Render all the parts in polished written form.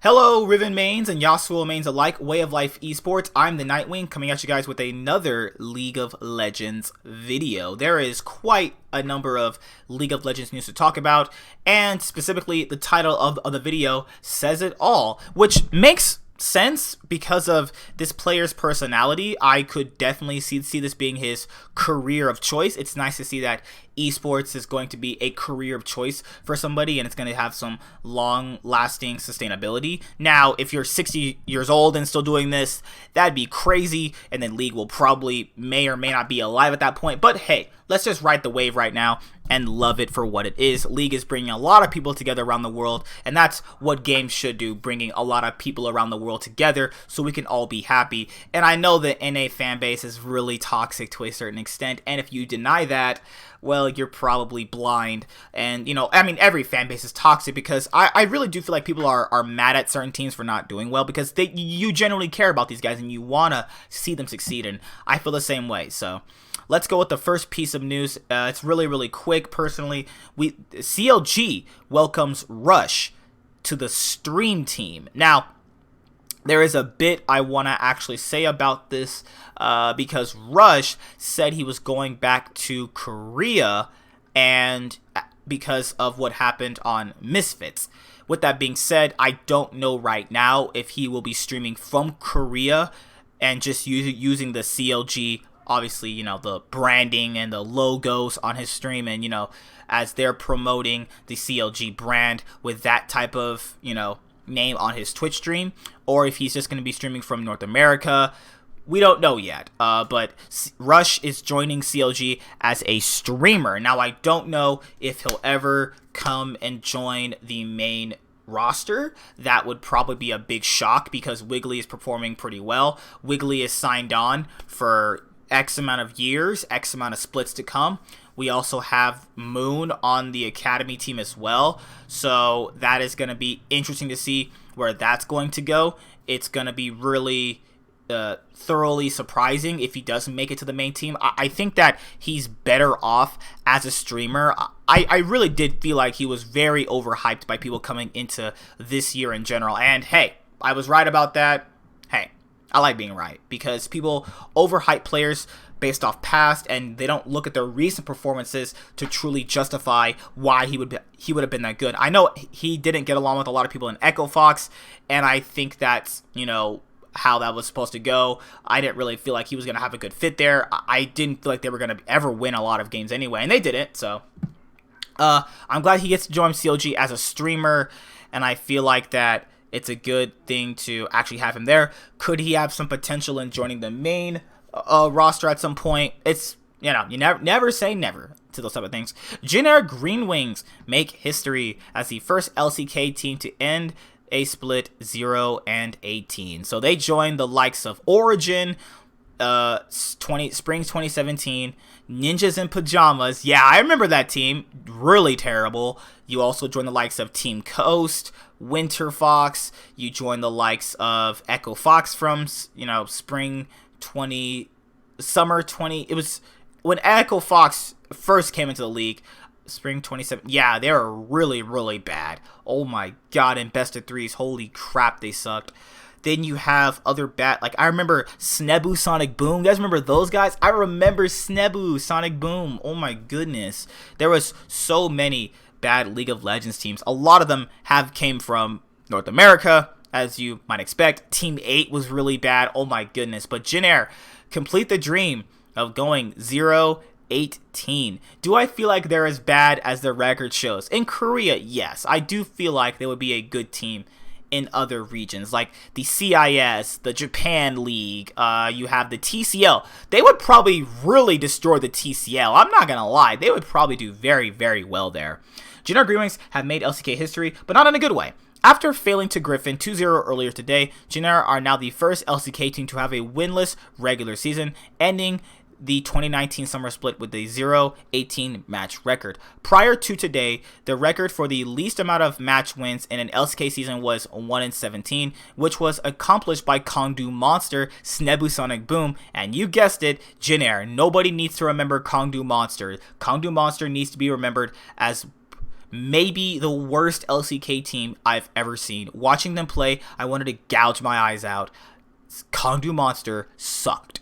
Hello, Riven mains and Yasuo mains alike, Way of Life Esports. I'm the Nightwing, coming at you guys with another League of Legends video. There is quite a number of League of Legends news to talk about, and specifically the title of the video says it all, which makes sense because of this player's personality. I could definitely see this being his career of choice. It's nice to see that esports is going to be a career of choice for somebody, and it's going to have some long-lasting sustainability. Now, if you're 60 years old and still doing this, that'd be crazy, and then League will probably may or may not be alive at that point. But hey, let's just ride the wave right now and love it for what it is. League is bringing a lot of people together around the world, and that's what games should do, bringing a lot of people around the world together so we can all be happy. And I know the NA fan base is really toxic to a certain extent, and if you deny that, well, you're probably blind. And, you know, I mean, every fan base is toxic because I really do feel like people are mad at certain teams for not doing well because you genuinely care about these guys and you want to see them succeed, and I feel the same way. So let's go with the first piece of news. It's really quick. Personally, CLG welcomes Rush to the stream team. Now, there is a bit I want to actually say about this because Rush said he was going back to Korea and because of what happened on Misfits. With that being said, I don't know right now if he will be streaming from Korea and just using the CLG, obviously, you know, the branding and the logos on his stream, and, you know, as they're promoting the CLG brand with that type of, you know, name on his Twitch stream, or if he's just going to be streaming from North America. We don't know yet, but Rush is joining CLG as a streamer. Now, I don't know if he'll ever come and join the main roster. That would probably be a big shock because Wiggly is performing pretty well. Wiggly is signed on for X amount of years, X amount of splits to come. We also have Moon on the Academy team as well. So that is going to be interesting to see where that's going to go. It's going to be really thoroughly surprising if he doesn't make it to the main team. I think that he's better off as a streamer. I really did feel like he was very overhyped by people coming into this year in general. And hey, I was right about that. Hey, I like being right because people overhype players based off past, and they don't look at their recent performances to truly justify why he would have been that good. I know he didn't get along with a lot of people in Echo Fox, and I think that's, you know, how that was supposed to go. I didn't really feel like he was going to have a good fit there. I didn't feel like they were going to ever win a lot of games anyway, and they didn't. So I'm glad he gets to join CLG as a streamer, and I feel like that it's a good thing to actually have him there. Could he have some potential in joining the main roster at some point? It's, you know, you never say never to those type of things. Generic Green Wings make history as the first LCK team to end a split 0-18. So they joined the likes of Origin, spring 2017, Ninjas in Pajamas. Yeah, I remember that team. Really terrible. You also joined the likes of Team Coast, Winter Fox. You joined the likes of Echo Fox from, you know, summer 20. It was when Echo Fox first came into the league. Spring 27. Yeah, they were really bad. Oh my god, in best of threes, holy crap, they sucked. Then you have other bad, like I remember Snebu Sonic Boom. You guys remember those guys? I remember Snebu Sonic Boom. Oh my goodness. There was so many bad League of Legends teams. A lot of them came from North America, as you might expect. Team 8 was really bad. Oh my goodness. But Jin Air, complete the dream of going 0-18. Do I feel like they're as bad as their record shows? In Korea, yes. I do feel like they would be a good team in other regions, like the CIS, the Japan League, you have the TCL. They would probably really destroy the TCL. I'm not gonna lie. They would probably do very well there. Generic Green Wings have made LCK history, but not in a good way. After failing to Griffin 2-0 earlier today, Genera are now the first LCK team to have a winless regular season, ending the 2019 summer split with a 0-18 match record. Prior to today, the record for the least amount of match wins in an LCK season was 1-17, which was accomplished by Kongdu Monster, Snebu Sonic Boom, and you guessed it, Jin Air. Nobody needs to remember Kongdu Monster. Kongdu Monster needs to be remembered as maybe the worst LCK team I've ever seen. Watching them play, I wanted to gouge my eyes out. Kongdu Monster sucked.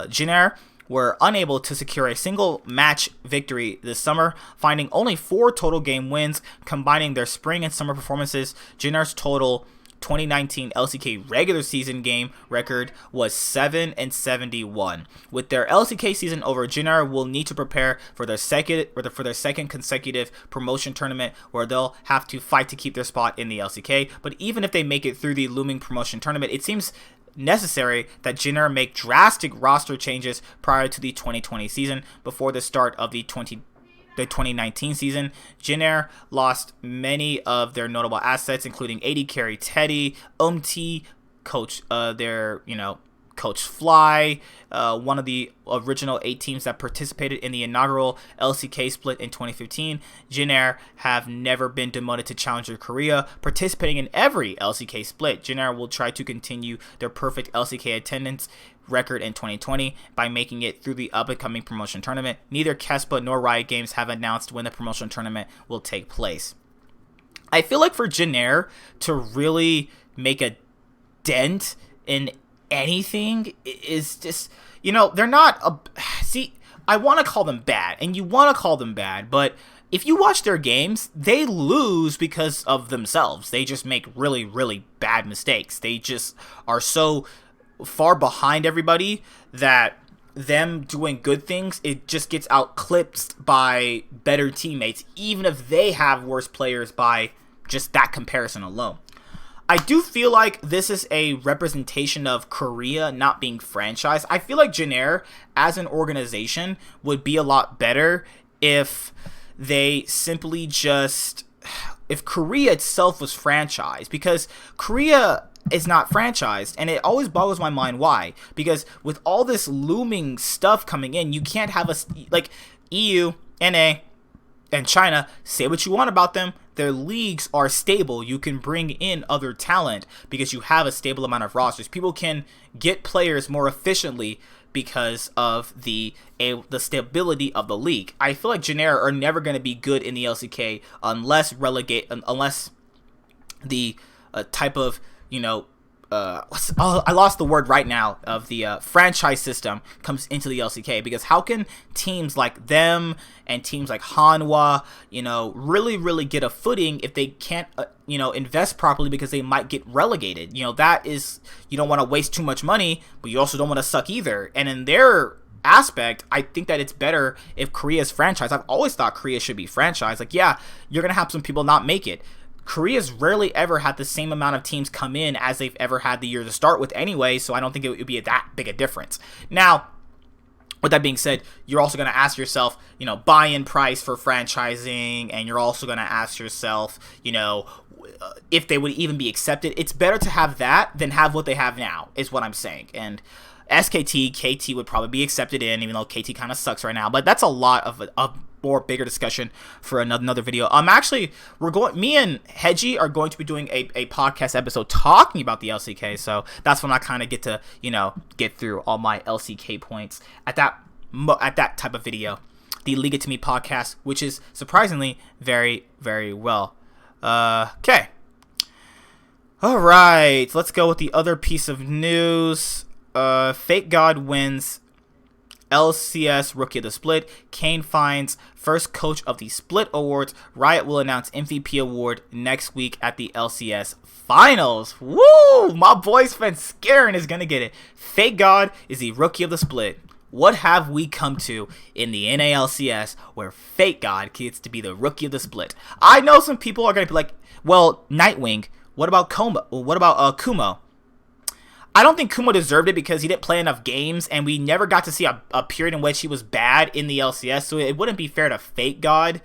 Jin Air were unable to secure a single match victory this summer, finding only 4 total game wins. Combining their spring and summer performances, Jin Air's total 2019 LCK regular season game record was 7-71. With their LCK season over, Jin Air will need to prepare for their second consecutive promotion tournament, where they'll have to fight to keep their spot in the LCK. But even if they make it through the looming promotion tournament, it seems necessary that Jin Air make drastic roster changes prior to the 2020 season. Before the start of the 2019 season, Jin Air lost many of their notable assets, including AD carry Teddy, Coach Coach Fly, one of the original 8 teams that participated in the inaugural LCK split in 2015. Jin Air have never been demoted to Challenger Korea, participating in every LCK split. Jin Air will try to continue their perfect LCK attendance record in 2020 by making it through the up-and-coming promotion tournament. Neither Kespa nor Riot Games have announced when the promotion tournament will take place. I feel like for Jin Air to really make a dent in anything is just, they're not I want to call them bad, and you want to call them bad, but if you watch their games, they lose because of themselves. They just make really, really bad mistakes. They just are so far behind everybody that them doing good things, it just gets outclipped by better teammates, even if they have worse players by just that comparison alone. I do feel like this is a representation of Korea not being franchised. I feel like Jin Air as an organization would be a lot better if they simply if Korea itself was franchised, because Korea is not franchised, and it always boggles my mind why. Because with all this looming stuff coming in, you can't have EU, NA, and China, say what you want about them, their leagues are stable. You can bring in other talent because you have a stable amount of rosters. People can get players more efficiently because of the stability of the league. I feel like Jin Air are never going to be good in the LCK unless the type of, I lost the word right now, of the franchise system comes into the LCK. Because how can teams like them and teams like Hanwha, really, really get a footing if they can't, invest properly, because they might get relegated? That is, you don't want to waste too much money, but you also don't want to suck either. And in their aspect, I think that it's better if Korea's franchised. I've always thought Korea should be franchised. Yeah, you're going to have some people not make it. Korea's rarely ever had the same amount of teams come in as they've ever had the year to start with anyway, so I don't think it would be that big a difference. Now, with that being said, you're also going to ask yourself, buy-in price for franchising, and you're also going to ask yourself, if they would even be accepted. It's better to have that than have what they have now, is what I'm saying. And KT would probably be accepted in, even though KT kind of sucks right now. But that's a lot of a more bigger discussion for another video. Me and Hedgie are going to be doing a podcast episode talking about the LCK. So that's when I kind of get to, get through all my LCK points at that type of video. The League It To Me podcast, which is surprisingly very, very well. Okay. All right. Let's go with the other piece of news. FakeGod wins LCS Rookie of the Split. Kane finds first Coach of the Split Awards. Riot will announce MVP award next week at the LCS Finals. Woo! My boy Sven Skaren is gonna get it. FakeGod is the Rookie of the Split. What have we come to in the NALCS where FakeGod gets to be the Rookie of the Split? I know some people are gonna be like, well, Nightwing, what about Kumo? I don't think Kumo deserved it because he didn't play enough games, and we never got to see a period in which he was bad in the LCS, so it wouldn't be fair to FakeGod.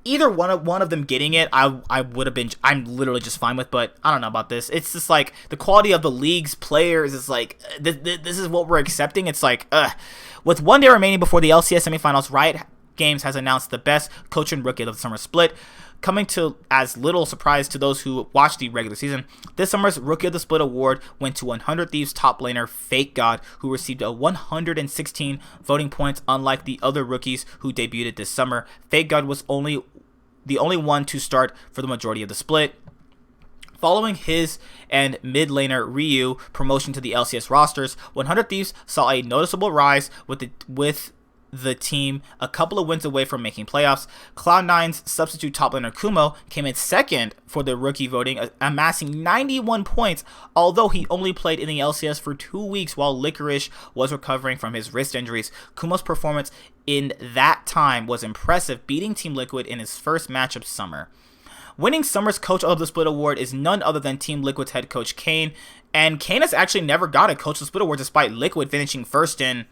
either one of them getting it, I would have been. I'm literally just fine with. But I don't know about this. It's just like the quality of the league's players is like this is what we're accepting. It's like with 1 day remaining before the LCS semifinals, Riot Games has announced the best coach and rookie of the summer split. Coming to as little surprise to those who watched the regular season, this summer's Rookie of the Split award went to 100 Thieves top laner FakeGod, who received a 116 voting points, unlike the other rookies who debuted this summer. FakeGod was the only one to start for the majority of the split. Following his and mid laner Ryu promotion to the LCS rosters, 100 Thieves saw a noticeable rise with the team a couple of wins away from making playoffs. Cloud9's substitute top laner Kumo came in second for the rookie voting, amassing 91 points, although he only played in the LCS for 2 weeks while Licorice was recovering from his wrist injuries. Kumo's performance in that time was impressive, beating Team Liquid in his first match of summer. Winning Summer's Coach of the Split award is none other than Team Liquid's head coach Kane, and Kane has actually never got a Coach of the Split award despite Liquid finishing first in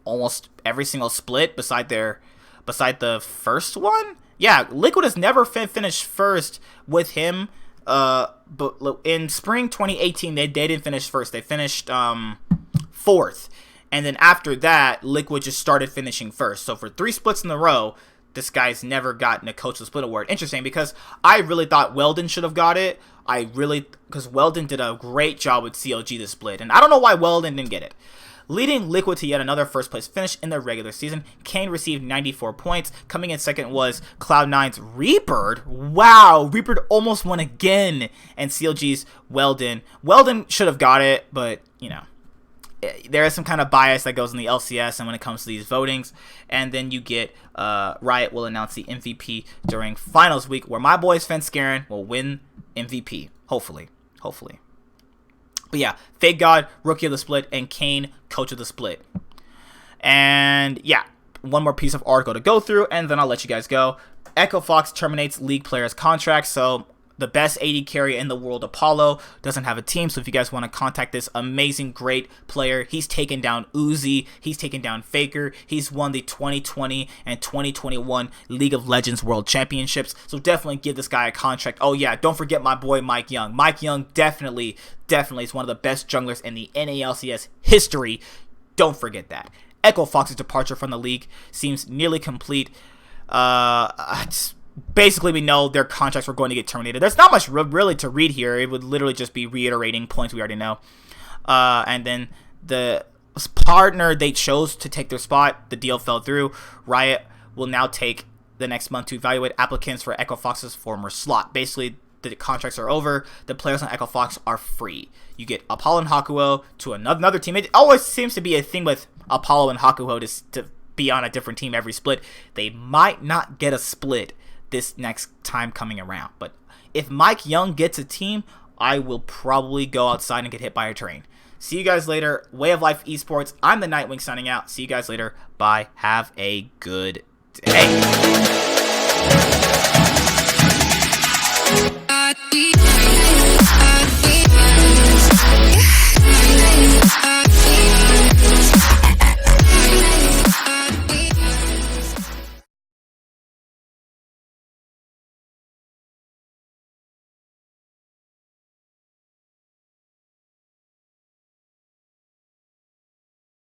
almost every single split beside the first one. Yeah, Liquid has never finished first with him. But in spring 2018, they didn't finish first. They finished fourth, and then after that, Liquid just started finishing first. So for 3 splits in a row, this guy's never gotten a Coach of the Split award. Interesting, because I really thought Weldon should have got it. Because Weldon did a great job with CLG this split, and I don't know why Weldon didn't get it. Leading Liquid to yet another first-place finish in their regular season, Kane received 94 points. Coming in second was Cloud9's Reaper. Wow, Reaper almost won again. And CLG's Weldon. Weldon should have got it, but, you know, there is some kind of bias that goes in the LCS and when it comes to these votings. And then you get Riot will announce the MVP during finals week, where my boy Svenskeren will win MVP. Hopefully. But yeah, FakeGod, Rookie of the Split, and Kane, Coach of the Split. And yeah, one more piece of article to go through, and then I'll let you guys go. Echo Fox terminates league players' contracts. So the best AD carry in the world, Apollo, doesn't have a team. So if you guys want to contact this amazing, great player, he's taken down Uzi, he's taken down Faker, he's won the 2020 and 2021 League of Legends World Championships. So definitely give this guy a contract. Oh yeah, don't forget my boy Mike Young. Mike Young definitely is one of the best junglers in the NALCS history. Don't forget that. Echo Fox's departure from the league seems nearly complete. Basically, we know their contracts were going to get terminated. There's not much really to read here. It would literally just be reiterating points we already know. And then the partner they chose to take their spot, the deal fell through. Riot will now take the next month to evaluate applicants for Echo Fox's former slot. Basically, the contracts are over. The players on Echo Fox are free. You get Apollo and Hakuho to another team. It always seems to be a thing with Apollo and Hakuho to be on a different team every split. They might not get a split this next time coming around. But if Mike Young gets a team, I will probably go outside and get hit by a train. See you guys later. Way of Life Esports. I'm the Nightwing signing out. See you guys later. Bye. Have a good day.